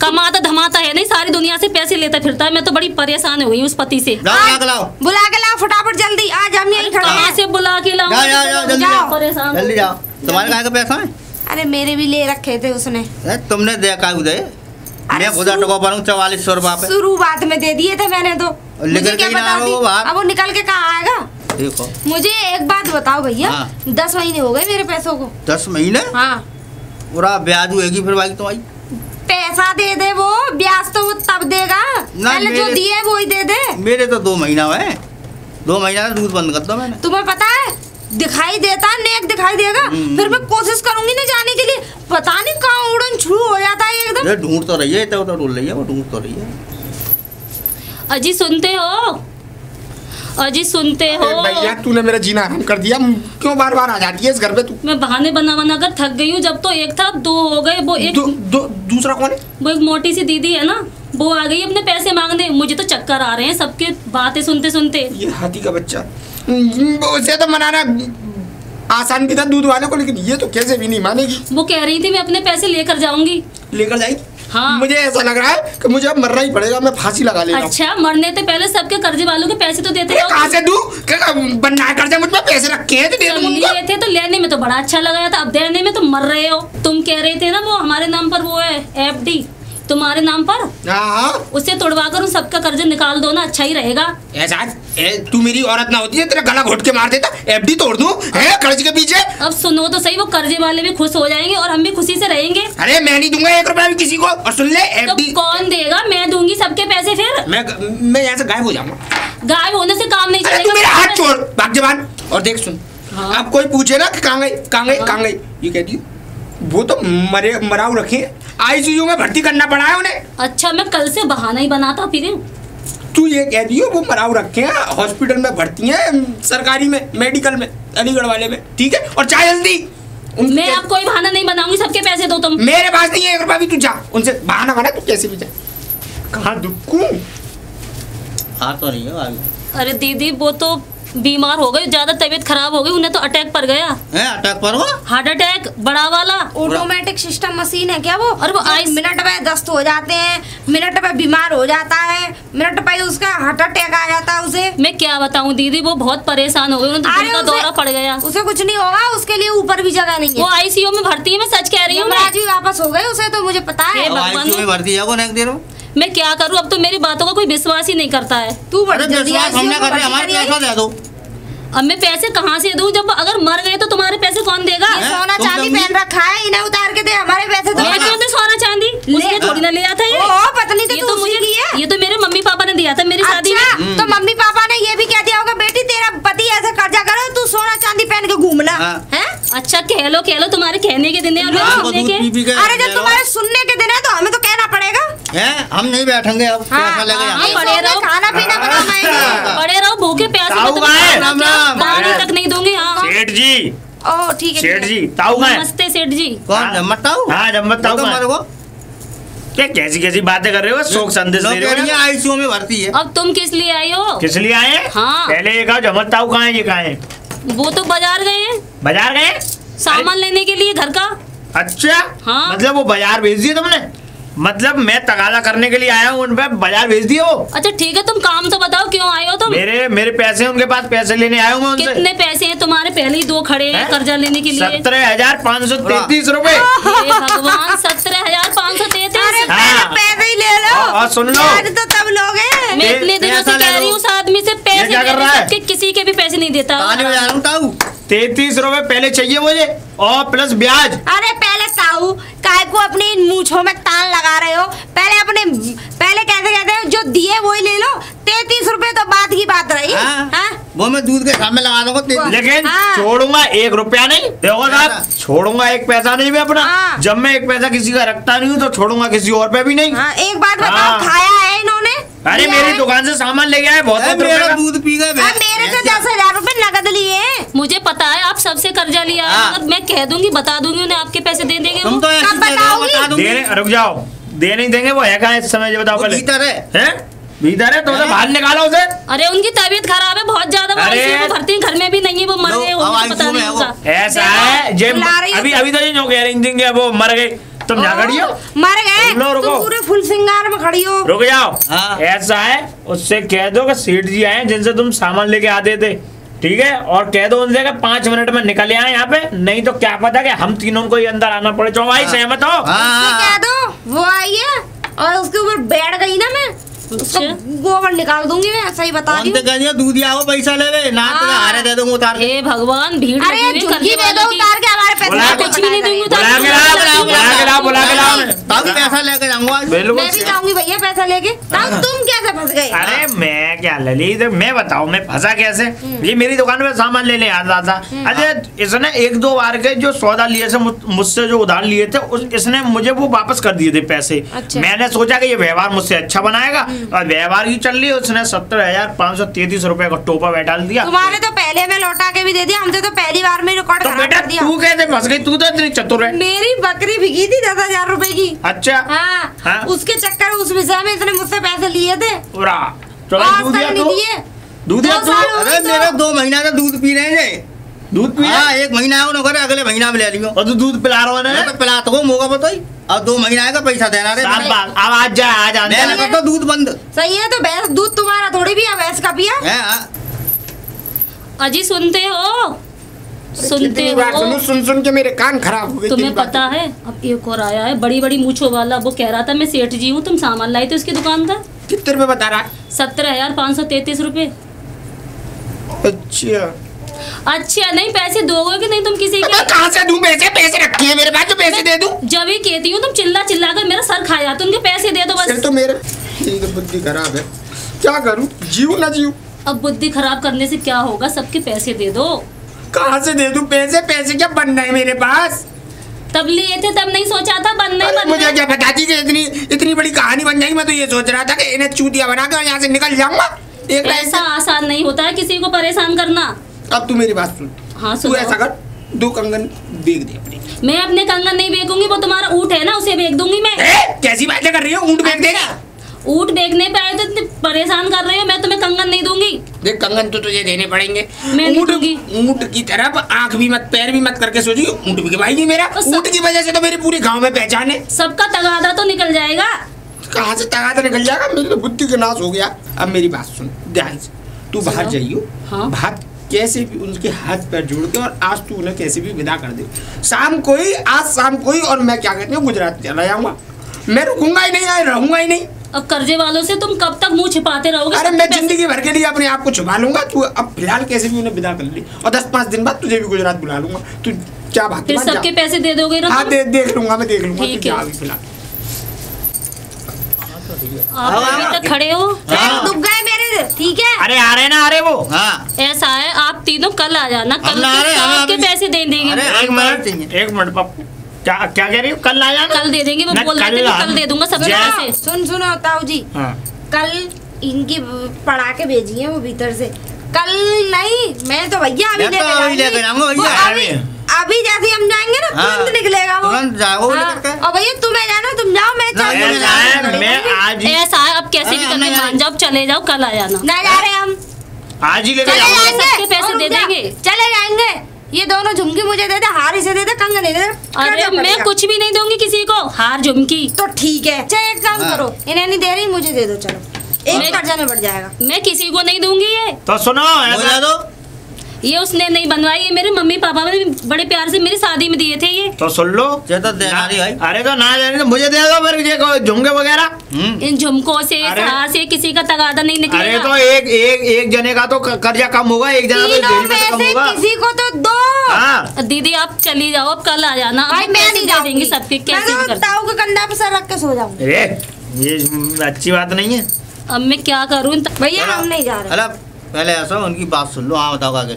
कमाता धमाता है नहीं, सारी दुनिया से पैसे लेता फिरता है। मैं तो बड़ी परेशान हो गई उस पति से। बुला के लाओ फटाफट जल्दी, आज हम यहीं खड़े हैं। कहाँ से बुला के लाऊं? परेशान जल्दी जाओ। तुम्हारे कहाँ का पैसा है? अरे मेरे भी ले रखे थे उसने। तुमने देखा उदय? मैं खुदा टको पर 4400 रुपए शुरुआत में दे दिए थे मैंने तो। मुझे क्या पता थी अब वो निकल के कहाँ आएगा? देखो मुझे एक बात बताओ भैया, 10 महीने हो गए मेरे पैसों को। 10 महीने? हाँ। पूरा ब्याज होगी फिर भाई तुम्हारी। पैसा दे दे वो, ब्याज तो वो तब देगा, पहले जो दिए वो ही दे दे। मेरे तो 2 महीना है, 2 महीना दूध बंद कर दो मैंने। तुम्हें पता है दिखाई देता नेक दिखाई देगा, फिर मैं कोशिश करूंगी ना जाने के लिए, पता नहीं कहाँ उड़न शुरू हो जाता है एकदम। ये ढूंढ तो रही है, तो ढूंढ रही है, वो ढूंढ तो रही है। अजी सुनते हो? अजी सुनते हो? भैया तूने मेरा जीना हराम कर दिया, क्यों बार बार आ जाती है इस घर पे तू? मैं बहाने बना बना कर थक गई हूँ। जब तो एक था 2 हो गए। वो एक दूसरा कौन है? वो एक मोटी सी दीदी है ना, वो आ गई अपने पैसे मांगने। मुझे तो चक्कर आ रहे हैं सबके बातें सुनते सुनते। ये हाथी का बच्चा, उसे तो मनाना आसान भी था दूध वाले को, लेकिन ये तो कैसे भी नहीं मानेगी। वो कह रही थी मैं अपने पैसे लेकर जाऊंगी। लेकर जाएगी? हाँ। मुझे ऐसा लग रहा है कि मुझे अब मरना ही पड़ेगा, मैं फांसी लगा ले रहा हूं। अच्छा मरने से पहले सबके कर्जे वालों के पैसे तो देते रहो। कहाँ से दूं? बनना है कर्जा, मुझ पे पैसे रखे हैं तो दे दूं उनको। लिए थे तो लेने में तो बड़ा अच्छा लगा था, अब देने में तो मर रहे हो। तुम कह रहे थे ना वो हमारे नाम पर वो है FD तुम्हारे नाम पर, उससे तोड़वा कर उन सबका कर्जा निकाल दो ना, अच्छा ही रहेगा। ऐसा तू मेरी औरत ना होती है तेरा गला घोट के मार देता, FD तोड़ दूं है कर्ज के पीछे। अब सुनो तो सही, वो कर्जे वाले भी खुश हो जाएंगे और हम भी खुशी से रहेंगे। अरे मैं नहीं दूंगा 1 रुपया भी किसी को। और सुन ले FD तो कौन देगा? मैं दूंगी सबके पैसे। फिर मैं यहाँ से गायब हो जाऊंगा। गायब होने से काम नहीं चलेगा। मेरा हाथ छोड़ भाग्यवान। और देख सुन, अब कोई पूछे ना कि कहाँ गई, ये कहती वो तो मराऊ रखे आईसीयू में भर्ती करना पड़ा है उन्हें। अच्छा मैं कल से बहाना ही बनाता फिर। तू ये कह दियो वो मराऊ रखे हैं, हॉस्पिटल में भर्ती है, सरकारी में, मेडिकल में, अलीगढ़ वाले में, ठीक है। और चाहे जल्दी मैं अब कोई बहाना नहीं बनाऊंगी, सबके पैसे दो तुम। मेरे पास नहीं है 1 रुपया भी, तू जा उनसे बहाना बना, तू कैसे भी जा। कहाँ दुखू तो नहीं है। अरे दीदी वो तो बीमार हो गई, ज्यादा तबीयत खराब हो गई, उन्हें तो अटैक पड़ गया है। अटैक पर हुआ? हार्ट अटैक बड़ा वाला। ऑटोमेटिक सिस्टम मशीन है क्या वो? और वो मिनट में दस्त हो जाते हैं, मिनट में बीमार हो जाता है, मिनट में उसका हार्ट अटैक आ जाता है उसे। मैं क्या बताऊं दीदी, वो बहुत परेशान हो गई, उन्हें दिल का दौरा पड़ गया। उसे कुछ नहीं होगा, उसके लिए ऊपर भी जगह नहीं है। वो आईसीयू में भर्ती है, मैं सच कह रही हूँ। आज भी वापस हो गए उसे, तो मुझे पता है। भर्ती है वो, मैं क्या करूँ, अब तो मेरी बातों का कोई विश्वास ही नहीं करता है। तू दे दो। अब मैं पैसे कहाँ से दूं, जब अगर मर गए तो तुम्हारे पैसे कौन देगा? सोना चांदी पहन रखा है, इन्हें उतार के दे, हमारे पैसे तो मैं क्यों दे सोना चांदी? उसने थोड़ी ना लिया था ये। पत्नी तो मुझे की है। ये तो मेरे मम्मी पापा ने दिया था मेरी शादी में। तो मम्मी पापा ने ये भी कह दिया होगा बेटी तेरा पति ऐसे कर्जा करो, तू सोना चांदी पहन के घूमना है। अच्छा कह लो तुम्हारे कहने के दिन है और सुनने के। अरे जब तुम्हारे सुनने के दिन है तो हमें तो कहना पड़ेगा। हम नहीं बैठेंगे अब, पड़े रहो, खाना पीना बनाना, पड़े रहो भूखे प्यासे, पानी तक नहीं दूंगी। हाँ सेठ जी, ओ ठीक है सेठ जी, ताऊ का नमस्ते सेठ जी। कौन जम्मत ताऊ? हाँ जम्मत ताऊ का। क्या कैसी बातें कर रहे हो, शोक संदेश दे रहे हो? आईसीयू में भर्ती है। अब तुम किस लिए आई हो? किस लिए आए? हाँ पहले ये कहा जम्मत ताऊ कहाँ है, ये कहाँ है? वो तो बाजार गए हैं। बाजार गए सामान लेने के लिए घर का। अच्छा हाँ। मतलब वो बाजार भेज दिए तुमने? मतलब मैं तगादा करने के लिए आया हूँ, उन पे बाजार भेज दिए वो? अच्छा ठीक है, तुम काम तो बताओ क्यों आए हो तुम? मेरे पैसे उनके पास, पैसे लेने आया हूँ मैं उनसे। कितने पैसे हैं तुम्हारे? पहले ही 2 खड़े हैं कर्जा लेने के लिए। 17,533 रुपए। भगवान 17,533। पैसे ही ले लो। और सुन लो, तो तब लोग हैं। मैं इतने दिनों से कह रही हूँ उस आदमी से पैसे क्या कर रहा है? किसी के भी पैसे नहीं देता। 33 रुपए पहले चाहिए मुझे, और प्लस ब्याज। अरे पहले ताऊ काय को अपनी मुंछों में ताल लगा रहे हो? पहले कहते जो दिए वही ले लो। 33 रुपए तो बात की बात रही। वो मैं दूध के सामने लगा दूंगा, लेकिन छोड़ूंगा 1 रुपया नहीं। देखो साहब, छोड़ूंगा 1 पैसा नहीं मैं अपना। जब मैं 1 पैसा किसी का रखता नहीं हूँ तो छोड़ूंगा किसी और पे भी नहीं। एक बात बताओ, खाया है इन्होंने? अरे मेरी दुकान से सामान ले गया है, बहुत मेरा दूध पी गए। मेरे से 10,000 रुपए नकद लिए। मुझे पता है आप सबसे कर्जा लिया है, अगर मैं कह दूंगी बता दूंगी उन्हें, आपके पैसे दे देंगे। तुम तो ऐसे बता दूंगी। रुक जाओ, दे नहीं देंगे। वो है कहाँ इस समय, बताओ पहले। भीतर है तो बाहर निकालो उसे। अरे उनकी तबीयत खराब है बहुत ज्यादा, भर्ती घर में भी नहीं है, वो मर गए। पता नहीं उनका ऐसा है, अभी तो जो कह रही थी वो मर गए, तुम जा खड़ी हो? मर गए तुम पूरे फुल सिंगार में खड़ी हो। रुक जाओ। ऐसा है, उससे कह दो कि सेठ जी आए जिनसे तुम सामान लेके आते थे, ठीक है? और कह दो उनसे 5 मिनट में निकल आए यहाँ पे, नहीं तो क्या पता कि हम तीनों को ही अंदर आना पड़े। चलो भाई सहमत हो? कह दो वो आई है और उसके ऊपर बैठ गई ना, मैं गोबर निकाल दूंगी। मैं सही बता रही हूँ। दूध आओ पैसा ले ना, हारे दे दूंगा उतार। हे भगवान, भीड़ अरे झुग्गी दे दो उतार के, हमारे पैसे कुछ भी नहीं दूंगी। पैसा लेके जाऊंगा। मैं भी जाऊंगी भैया पैसा लेके। तुम कैसे फंस गए? अरे मैं क्या ललित, मैं बताऊं मैं फंसा कैसे? ये मेरी दुकान में सामान लेने आता था। अरे इसने 1-2 बार के जो सौदा लिए थे मुझसे, जो उधार लिए थे, इसने मुझे वो वापस कर दिए थे पैसे। मैंने सोचा कि ये व्यवहार मुझसे अच्छा बनाएगा, और व्यवहार की चल रही है। उसने 17,533 रुपए का टोपा बैठा दिया। तुम्हारे तो पहले में लौटा के भी दे दिया, हमसे तो पहली बार में रिकॉर्ड करा दिया। तू कैसे फंस गई? तू तो इतनी चतुर है। मेरी बकरी बिकी थी 10,000 रुपए की। अच्छा हाँ। उसके चक्कर उस विषय में इसने मुझसे पैसे लिए थे। दूध दिया तू? अरे मेरा 2 महीना का दूध पी रहे हैं। दूध पी? 1 महीना है उन्होंने, अगले महीना में ले लियो। और तू दूध पिला रहा है? तो पिला तो मौका बताई। अब 2 महीना का पैसा देना रे। अब आज जा, आज तो दूध बंद। सही है, तो भैंस दूध तुम्हारा थोड़ी भी है, भैंस का पिया। अजी सुनते हो? सुनते हो? सुन के मेरे कान खराब हो गए। तुम्हें पता है अब एक और आया है, बड़ी बड़ी मूंछों वाला। वो कह रहा था मैं सेठ जी हूँ, तुम सामान लाई थे उसकी दुकान का। कितने रुपए बता रहा है? 17,533 रुपए। अच्छा नहीं, पैसे दोगे कि नहीं तुम किसी के? कहाँ से दूं पैसे? पैसे रखे हैं मेरे पास, जो पैसे दे दूं? जब ही कहती हूँ तुम चिल्ला कर मेरा सर खा जाते, उनके पैसे दे दो बस। तो मेरे बुद्धि खराब है, क्या करूं? जीव ना जीव। अब बुद्धि खराब करने से क्या होगा, सबके पैसे दे दो। कहाँ से दे दूं पैसे? पैसे क्या बनना है मेरे पास? तब लिए थे तब नहीं सोचा था बनना ही। मुझे क्या पता थी कि इतनी बड़ी कहानी बन जाएगी। मैं तो ये सोच रहा था कि इन्हें चूतिया बना के यहाँ से निकल जाऊंगा। ऐसा आसान नहीं होता है किसी को परेशान करना। अब तू मेरी बात सुन। हाँ तू ऐसा कर, 2 कंगन बेच दे अपने। मैं अपने कंगन नहीं बेचूंगी, वो तुम्हारा ऊँट है ना उसे बेच दूंगी मैं। कैसी बातें कर रही हो? ऊँट बेच देगा? ऊँट बेचने पे आए तो इतने परेशान कर रहे हो। मैं तुम्हें कंगन नहीं दूंगी। देख कंगन तो तुझे देने पड़ेंगे। मैं नहीं दूंगी। ऊँट की तरफ आंख भी मत पैर भी मत करके सोची। ऊँट भी भाई मेरा, ऊँट की वजह से तो मेरे पूरे गांव में पहचान है। सबका तगादा तो निकल जाएगा। कहाँ से तगादा निकल जाएगा? मेरी तो बुद्धि का नाश हो गया। अब मेरी बात सुन ध्यान से। तू बाहर जाइयो। हाँ? बाहर कैसे भी उनके हाथ पैर जोड़ के और आज तू उन्हें कैसे भी विदा कर दे। शाम को ही, आज शाम को ही। और मैं क्या कहती हूँ गुजरात चला जाऊंगा। मैं रुकूंगा ही नहीं, रहूंगा ही नहीं। अब कर्जे वालों से तुम कब तक मुंह छिपाते रहोगे? अरे मैं जिंदगी भर के लिए अपने आप को छुपा लूंगा। तू अब फिलहाल कैसे भी उन्हें विदा कर ली और 10-5 दिन बाद तुझे भी गुजरात बुला लूंगा। तू क्या बात? फिर सबके पैसे दे दोगे ना? हाँ देख लूंगा, मैं देख लूंगा। ठीक है फिलहाल आप अभी तक खड़े हो? डूब गए मेरे। ठीक है अरे आ रहे ना, आ रहे वो। हाँ ऐसा है आप तीनों कल आ जाना। कल के पैसे दे देंगे। एक मिनट पप्पू, क्या क्या कह रही हो? कल आ जाना? कल दे देंगे। वो बोल रहे थे कल दे दूंगा सबके पैसे। सुनो ताऊ जी, कल इनकी पढ़ा के भेजी है वो भीतर से। कल नहीं, मैं तो भैया अभी लेके जाऊंगा। अभी जैसे हम जाएंगे ना तुरंत निकलेगा वो। और भैया तुम्हें जाना, तुम जाओ, मैं आज ऐसा है अब कैसे भी करके मान जाओ, चले जाओ, कल आ जाना। ना जा रहे हम, आज ही लेके सबके पैसे दे देंगे। चले जाएंगे। ये दोनों झुमकी मुझे दे दे, हार इसे दे दे, कंगन नहीं दे दे। अरे मैं कुछ भी नहीं दूंगी किसी को, हार झुमकी। तो ठीक है, चल एक काम करो, इन्हें नहीं दे रही, मुझे दे दो। चलो एक कर्जा में बढ़ जाएगा। मैं किसी को नहीं दूंगी ये। तो सुनो ऐसा दो। ये उसने नहीं बनवाई, ये मेरे मम्मी पापा ने बड़े प्यार से मेरी शादी में दिए थे ये। तो सुन लो। तो अरे तो ना देने तो मुझे दे दो फिर झुमके वगैरह। इन झुमकों से हार से किसी का तगादा नहीं निकलेगा। अरे तो एक जने का तो कर्जा कम होगा, एक जना तो कम होगा। किसी को तो दो। हाँ। दीदी आप चली जाओ, अब कल आ जाना। भाई मैं नहीं जाऊंगी सबके। कैसे ताऊ के कंधा पे सर रख के सो जाऊंगी। ये अच्छी बात नहीं है। अब मैं क्या करूँ भैया? हम नहीं जा रहे। पहले ऐसा उनकी बात सुन लो। हाँ बताओ आगे।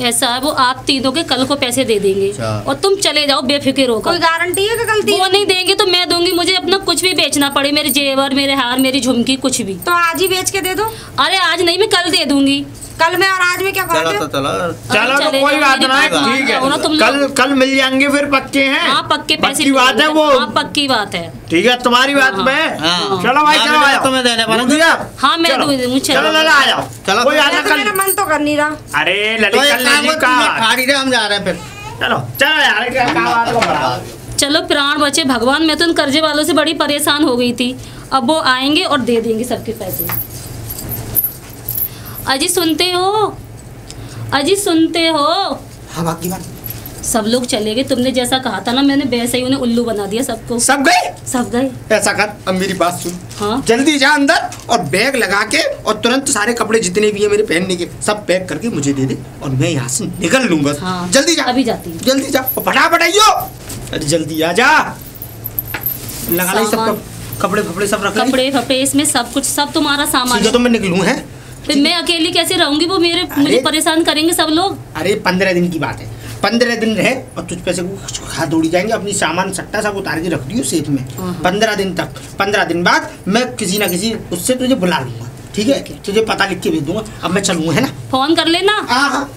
ऐसा है वो आप तीनों के कल को पैसे दे देंगे और तुम चले जाओ बेफिक्र होकर। कोई गारंटी है कि कल वो नहीं देंगे तो मैं दूंगी। मुझे अपना कुछ भी बेचना पड़े, मेरे जेवर, मेरे हार, मेरी झुमकी, कुछ भी। तो आज ही बेच के दे दो। अरे आज नहीं, मैं कल दे दूंगी। कल में और आज में क्या चलो फर्क है? चलो तो कोई बात नहीं, ठीक है। कल मिल जाएंगे फिर, पक्के हैं। हाँ पक्के पैसे की बात है वो। हाँ पक्की बात है। ठीक है तुम्हारी बात पे। चलो भाई चलो आया तुम्हें देने पड़ेंगे। हाँ मैं दूंगी। चलो लला आ जाओ। चलो कोई आना कल। मेरा मन तो कर नहीं रहा। अरे ललित हम जा रहे हैं फिर। चलो चलो यार क्या बात को बढ़ा। चलो प्राण बचे भगवान। मैं तो उन कर्जे वालों से बड़ी परेशान हो गई थी। अब वो आएंगे और दे देंगे सबके पैसे। अजी सुनते हो? अजी सुनते हो? हाँ बाकी बात। सब लोग चले गए, तुमने जैसा कहा था ना, मैंने वैसे ही उन्हें उल्लू बना दिया सबको। सब गए? सब गए। ऐसा कर, अब मेरी बात सुन। हाँ? जल्दी जा अंदर और बैग लगा के और तुरंत सारे कपड़े जितने भी है मेरे पहनने के सब पैक करके मुझे दे दे और मैं यहाँ से निकल लूंगा। हाँ, जल्दी जा। अभी जाती हूँ। जल्दी जा, फटाफट आइयो। अरे जल्दी आ जा। लगा ली सब कपड़े फपड़े सब रख। कपड़े फपड़े इसमें सब कुछ, सब तुम्हारा सामान। तो मैं निकलूं है? फिर मैं अकेली कैसे रहूंगी? वो मुझे परेशान करेंगे सब लोग। अरे 15 दिन की बात है, 15 दिन रहे और तुझ पैसे हाथ दौड़ी जाएंगे। अपनी सामान सट्टा सब उतार के रख दियो सेफ में। 15 दिन तक, 15 दिन बाद मैं किसी ना किसी उससे तुझे बुला लूंगा। ठीक है? तुझे पता लिख के भेज दूंगा। अब मैं चलूंगा, है ना? फोन कर लेना। हाँ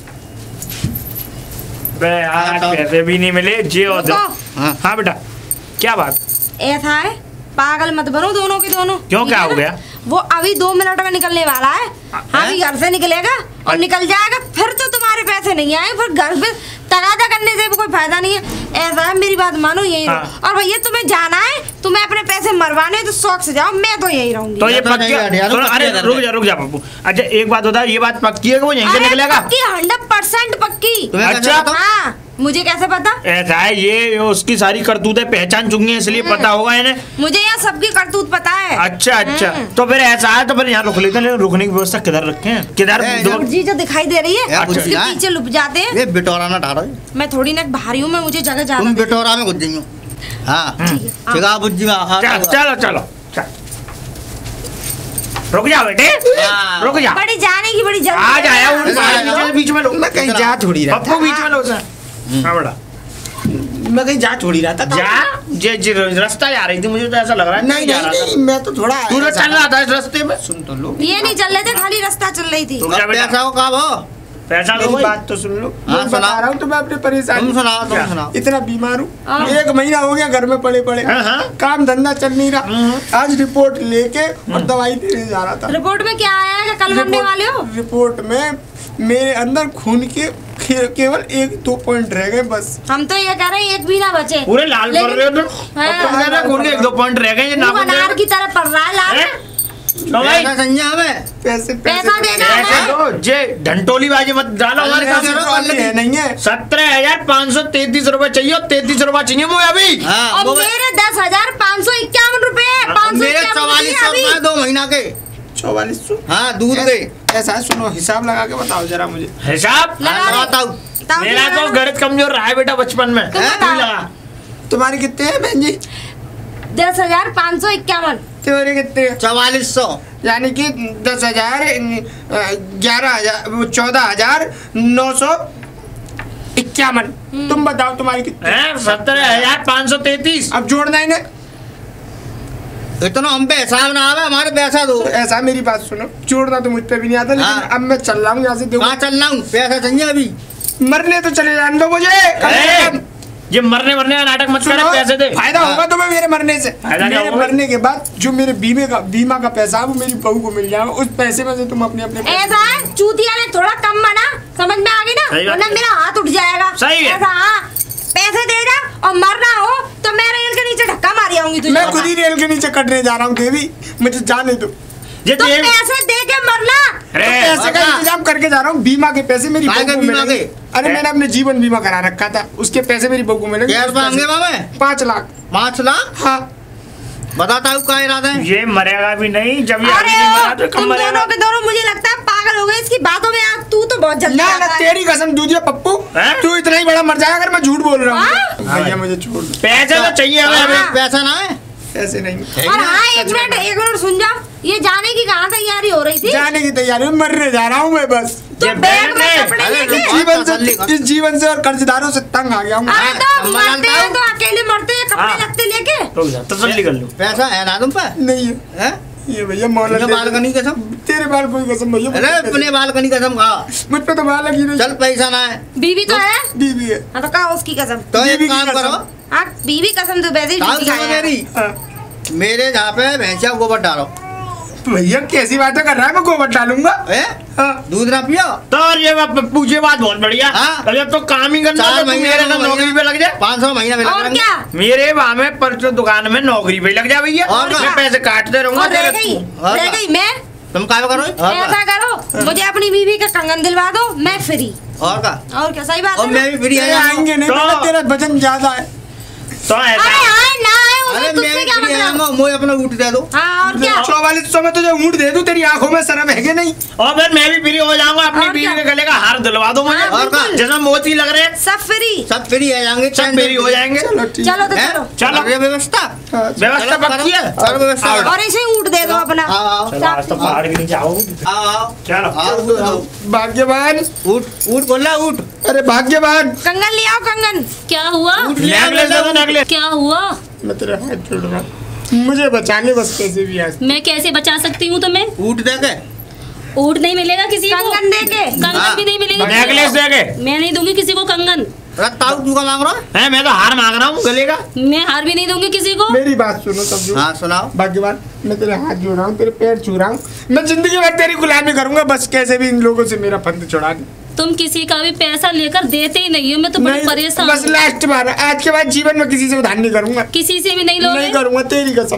पैसे भी नहीं मिले जी। हाँ बेटा क्या बात? ऐसा है, पागल मत बनो दोनों के दोनों। क्यों, क्या हो गया? वो अभी 2 मिनट में निकलने वाला है। अभी घर से निकलेगा और निकल जाएगा। फिर तो तुम्हारे पैसे नहीं आए, फिर घर पे तगादा करने से भी कोई फायदा नहीं है। ऐसा है, मेरी बात मानो, यही रहो। और भैया तुम्हें जाना है, तुम्हें अपने पैसे मरवाने तो शौक से जाओ, मैं तो यही रहूंगी। तो ये पक्की? अरे रुक जा पप्पू। अच्छा एक बात बताओ, ये बात पक्की है कि वो यहीं से निकलेगा? पक्की, 100% पक्की। अच्छा हाँ, मुझे कैसे पता? ऐसा है, ये उसकी सारी करतूतें पहचान चुकी हैं, इसलिए पता होगा इन्हें। मुझे यहाँ सबकी करतूत पता है। अच्छा अच्छा, तो फिर ऐसा है तो फिर यहाँ रुक लेते हैं। रुकने की व्यवस्था किधर रखे हैं? किधर जी जो दिखाई दे रही है उसके पीछे लुक जाते हैं। ये बिटोरा ना ढारो। मैं थोड़ी ना भारी हूँ, मैं मुझे जगह जाना। तुम बिटोरा में घुस जाइयो। हाँ ठीक है बुज्जी में। चलो चलो रुक जा बेटे, रुक जा। बड़ी जाने की बड़ी जल्दी आज आया बीच में लो, मैं कहीं जा थोड़ी रहा पप्पू बीच में लो सर। हाँ बड़ा, मैं कहीं जा थोड़ी रहा था। जा जे रास्ता जा रही थी, मुझे तो ऐसा लग रहा है। नहीं, मैं तो थोड़ा तू चल रहा था इस रास्ते में। सुन तो लो, ये नहीं चल रहे थे, खाली रास्ता चल रही थी। पैसा दो, बात तो सुन लो। मैं बता रहा हूँ तो मैं अपने परेशानी सुनाओ। इतना बीमार हूँ, 1 महीना हो गया घर में पड़े पड़े, काम धंधा चल नहीं रहा। आज रिपोर्ट लेके और दवाई देने जा रहा था। रिपोर्ट में क्या आया है? कल मरने वाले हो? रिपोर्ट में मेरे अंदर खून के केवल 1-2 पॉइंट रह गए बस। हम तो ये कह रहे हैं 1 भी ना बचे। पूरे लाल पड़ रहे हो तुम। खून के 1-2 पॉइंट रह गए, अनार की तरह पड़ रहा है लाल। पैसा देना दो, जे ढंटोली बाजी मत डालो हमारे साथ। नहीं है। 17,533 रुपए चाहिए, 33 रुपए चाहिए मुझे अभी। और मेरे 10,551 रुपए, 4400 2 महीना के 4400। हाँ, दूध के। ऐसा है, सुनो हिसाब लगा के बताओ जरा मुझे। हिसाब बताओ। मेरा तो गणित कमजोर रहा है बेटा बचपन में। लगा तुम्हारे कितने हैं बहन जी? 10,551। तुम्हारे कितने? 4400। यानी कि 10,000 11,000 14,951। तुम बताओ तुम्हारी कितने? 17,533। अब जोड़ना ही ना। इतना हम पे हिसाब ना आवे, हमारे पैसा दो। ऐसा मेरी बात सुनो, जोड़ना तो मुझ पे भी नहीं आता, लेकिन अब मैं चल रहा हूँ यहाँ से। कहाँ चल रहा हूँ? पैसा चाहिए अभी। मरने तो चले जाने दो मुझे। ये मरने का नाटक मत करे, पैसे दे। फायदा होगा तो मैं मेरे मरने से। मेरे मरने के बाद जो मेरे बीमा का पैसा है वो मेरी बहू को मिल जाएगा। उस पैसे में से तुम अपने ऐसा है, चूतिया ने थोड़ा कम बना, समझ में आ गई ना? वरना मेरा हाथ उठ जाएगा। सही है। पैसे दे जा, और मरना हो तो मैं रेल के नीचे धक्का मारी आऊंगी तुझे। मैं खुद ही रेल के नीचे कटने जा रहा हूँ देवी, मुझे जाने दो। तो पैसे दे के मरना। तो पैसे का इंतजाम करके जा रहा हूँ, बीमा के पैसे मेरी बहू को मिलेंगे। अरे मैंने अपने जीवन बीमा करा रखा था, उसके पैसे मेरी बहू को मिलेंगे। 5 लाख। 5 लाख? हाँ। बताता हूँ क्या इरादा है? ये मरेगा भी नहीं, जब ये अरे तुम दोनों के दोनों मुझे लगता है पागल हो गए इसकी बातों में। आज तू तो बहुत जल्दी ना तेरी कसम दूधिया पप्पू, तू इतना ही बड़ा मर जाएगा अगर मैं झूठ बोल रहा हूँ। भैया मुझे छोड़ दो। पैसा तो चाहिए हमें। पैसा ना है, ऐसे नहीं। और हाँ, एक मिनट सुन जाओ। ये जाने की कहाँ तैयारी हो रही थी? जाने की तैयारी, मरने जा रहा हूँ मैं बस। तो बैग में कपड़े लेके इस जीवन से और कर्जदारों से तंग आ गया हूँ। तो मरते हैं तो अकेले मरते हैं, कपड़े लगते लेके। तसल्ली कर लो। पैसा है ना तुम पे? नहीं है। ये भैया मौला बालकनी कसम, तेरे बाल कोई कसम भैया। अरे अपने बालकनी कसम खा, मुझ पे तो बाल लगी नहीं। चल पैसा ना है। बीवी तो है? बीवी है। हाँ तो कहा उसकी कसम। तो एक काम करो। हाँ, बीवी कसम तो वैसे मेरे जहाँ पे भैंसिया गोबर डालो। भैया कैसी बातें कर रहा है? मैं गोबर डालूंगा। दूध ना पियो तो ये पूछे बात बहुत बढ़िया। जब तो काम ही करना, 4 महीने मेरे नौकरी पे लग जाए। 500 महीना में और क्या? मेरे वहाँ में परसों दुकान में नौकरी पे लग जाए भैया, और मैं पैसे काटते रहूंगा। रह गई मैं। तुम क्या करो? ऐसा करो, मुझे अपनी बीवी का कंगन दिलवा दो, मैं फ्री। और क्या? सही बात है। मैं भी फ्री आएंगे नहीं, तेरा वजन ज्यादा है। तो मुझे अपना ऊँट दे दो। हाँ, और क्या? 4400 में तुझे ऊँट दे दूं, तेरी आंखों में शर्म है नहीं? और फिर मैं भी फ्री हो जाऊंगा, अपनी बीवी के गले का हार दिलवा दो मुझे। और क्या? जिसमें मोती लग रहे हैं सब फ्री आ जाएंगे, सब फ्री हो जाएंगे। चलो तो चलो चलो, व्यवस्था पक्की है। और इसे ऊँट दे दो अपना। आज तो पहाड़ के नीचे आओ। चलो भाग्यवान। ऊँट बोल रहा, ऊँट। अरे भाग्यवान, कंगन ले आओ। कंगन क्या हुआ? क्या हुआ? मैं तेरा हाथ जोड़ रहा हूँ, मुझे बचा ले बस कैसे भी। आज मैं कैसे बचा सकती हूँ तुम्हें? ऊँट दे के? ऊँट नहीं मिलेगा किसी को। कंगन दे के? कंगन भी नहीं मिलेगा। नेकलेस दे के? मैं नहीं दूंगी किसी को कंगन। तू का मांग रहा है? मैं तो हार मांग रहा हूँ गले का। मैं हार भी नहीं दूंगी किसी को। मेरी बात सुनो सब। हाँ सुनाओ। भाग्यवान, मैं तेरे हाथ जोड़ रहा हूँ, तेरे पैर छू रहा हूँ, मैं जिंदगी भर तेरी गुलामी करूंगा, बस कैसे भी इन लोगों से मेरा फंद छुड़ा दे। तुम किसी का भी पैसा लेकर देते ही नहीं हो, मैं तो बड़ी परेशान हूँ। बस लास्ट बार, आज के बाद जीवन में किसी से उधार नहीं करूंगा। किसी से भी नहीं लोगे? नहीं करूंगा, तेरी कसम।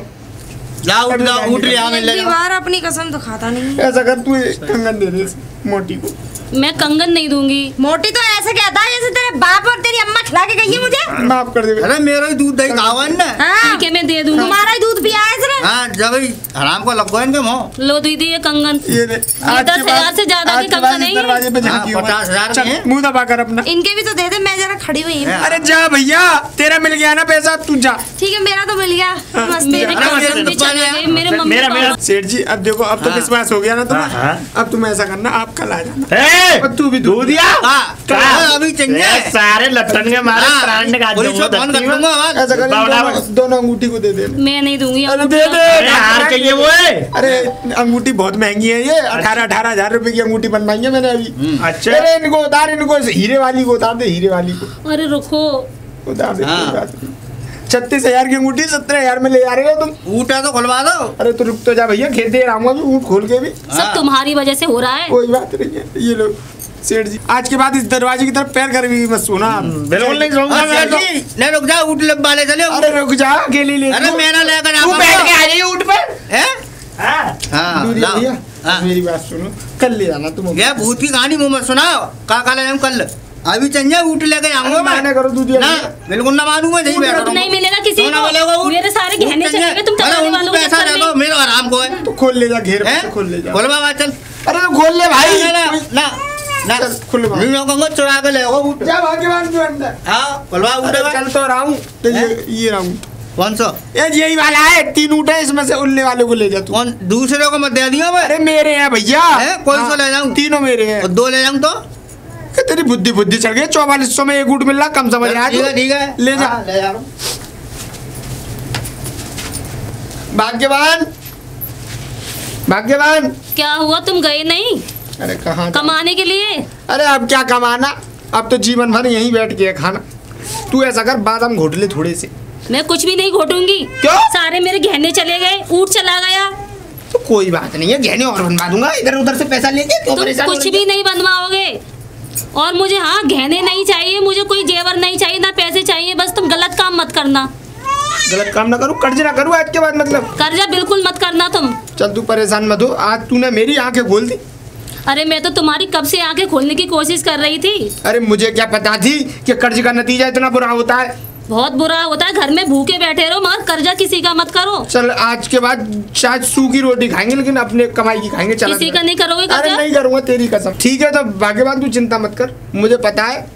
ऊँट ले आ, मिल जाएगा। अपनी कसम तो खाता नहीं। ऐसा कर, तू कंगन दे दे मोटी को। मैं कंगन नहीं दूंगी। मोटी तो ऐसे कहता है जैसे तेरे बाप और तेरी अम्मा खिला के गई है मुझे। माफ कर दे। अरे मेरा ही दूध दही खावा ना। ठीक है, मैं दे दूंगी। तुम्हारा ही दूध पिया है इसने। हाँ, जब हराम को लगो इनके मुँह। लो दीदी ये कंगन। ये 10,000 से ज्यादा की कंगन नहीं। दरवाजे पे झांकी हो। 50,000 मुँह दबा कर अपना। इनके भी तो दे दे, मैं जरा खड़ी हुई हूँ। अरे जा भैया, तेरा मिल गया ना पैसा, तू जा। ठीक है, मेरा तो मिल गया। मेरे मेरे सेठ जी अब देखो, अब तो विश्वास हो गया ना तुम्हें। अब तुम ऐसा करना, आप कल आ जाना। तू भी दूध दिया अभी चाहिए सारे लट्टन के मारे प्राण निकाल दोनों अंगूठी को दे दे। मैं नहीं दूंगी। दे दे हार के वो है। अरे अंगूठी बहुत महंगी है ये, 18,000 रुपए की अंगूठी बनवाई है मैंने अभी। अच्छा अरे इनको उतार, इनको हीरे वाली को उतार दे, हीरे वाली को। अरे रुको उतार दे। 36,000 की अंगूठी 17,000 में ले जा रहे हो तुम। ऊँट है तो खुलवा दो। अरे तो रुक तो जा भैया, खेत दे रहा हूँ ऊँट खोल के भी। सब तुम्हारी वजह से हो रहा है। कोई बात नहीं है। ये लो सेठ जी, आज के बाद इस दरवाजे की तरफ पैर कर भी मत सोना। बिल्कुल नहीं सोऊंगा मैं तो। नहीं रुक जा, ऊँट वाले चले। अरे रुक जा, अकेले ले। अरे मेरा लेकर तू बैठ के आ जाइए ऊँट पर। हाँ मेरी बात सुनो, कल ले जाना तुम। ये भूत की कहानी मुँह मत सुनाओ। का ले कल अभी चाहिए ऊँट लेके जाऊंगा मैं। करो दूध ना बिल्कुल ना मानूंगा। नहीं मिलेगा किसी को। मेरे सारे गहने चलेंगे, तुम चलाने वालों को पैसा दे दो, मेरे आराम को है। तो खोल ले जा, घेर खोल ले जा। खोल बाबा चल। अरे तो खोल ले भाई। ना ना खुल चुरा के ले जा भाग्यवान तू अंदर। हाँ खुलवा ऊँट। चल तो रहा हूँ। तो ये रहा हूँ। कौन सा? यही वाला है, 3 ऊँट है, इसमें से उड़ने वाले को ले जा तू। कौन दूसरे को मत दे दियो। अरे मेरे हैं भैया। कौन सा ले जाऊँ? तीनों मेरे हैं। 2 ले जाऊँ तो तेरी बुद्धि चढ़ गई। 4400 में एक ऊँट मिल रहा, कम समझ रहा है। ठीक है ले जा। ले जा। भाग्यवान भाग्यवान क्या हुआ, तुम गए नहीं? अरे कहाँ कमाने के लिए? अरे अब क्या कमाना, अब तो जीवन भर यहीं बैठ के खाना। तू ऐसा कर, बादाम घोट ले थोड़े से। मैं कुछ भी नहीं घोटूंगी। क्यों? सारे मेरे गहने चले गए, ऊँट चला गया। तो कोई बात नहीं है, गहने और बनवा दूंगा, इधर उधर से पैसा लेके। तुम कुछ भी नहीं बनवाओगे। और मुझे गहने नहीं चाहिए, मुझे कोई जेवर नहीं चाहिए, ना पैसे चाहिए। बस तुम गलत काम मत करना। गलत काम ना करूँ, कर्ज ना करूँ आज के बाद। मतलब कर्जा बिल्कुल मत करना तुम। चल तू परेशान मत हो, आज तूने मेरी आंखें खोल दी। अरे मैं तो तुम्हारी कब से आंखें खोलने की कोशिश कर रही थी। अरे मुझे क्या पता थी कि कर्ज का नतीजा इतना बुरा होता है। बहुत बुरा होता है, घर में भूखे बैठे रहो, मगर कर्जा किसी का मत करो। चल आज के बाद शायद सूखी रोटी खाएंगे, लेकिन अपने कमाई की खाएंगे। चल किसी का नहीं करोगे कर्जा? अरे नहीं करूंगा, तेरी कसम। ठीक है तो भाग्यवान तू चिंता मत कर, मुझे पता है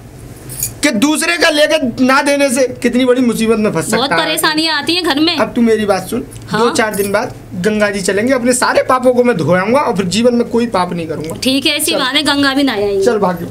कि दूसरे का लेकर ना देने से कितनी बड़ी मुसीबत में फंस सकता है। बहुत परेशानियां आती हैं घर में। अब तू मेरी बात सुन। हाँ? 2-4 दिन बाद गंगा जी चलेंगे, अपने सारे पापों को मैं धोआऊंगा और फिर जीवन में कोई पाप नहीं करूंगा। ठीक है, इसी बहाने गंगा भी नहा आएंगे। चल भाग्य।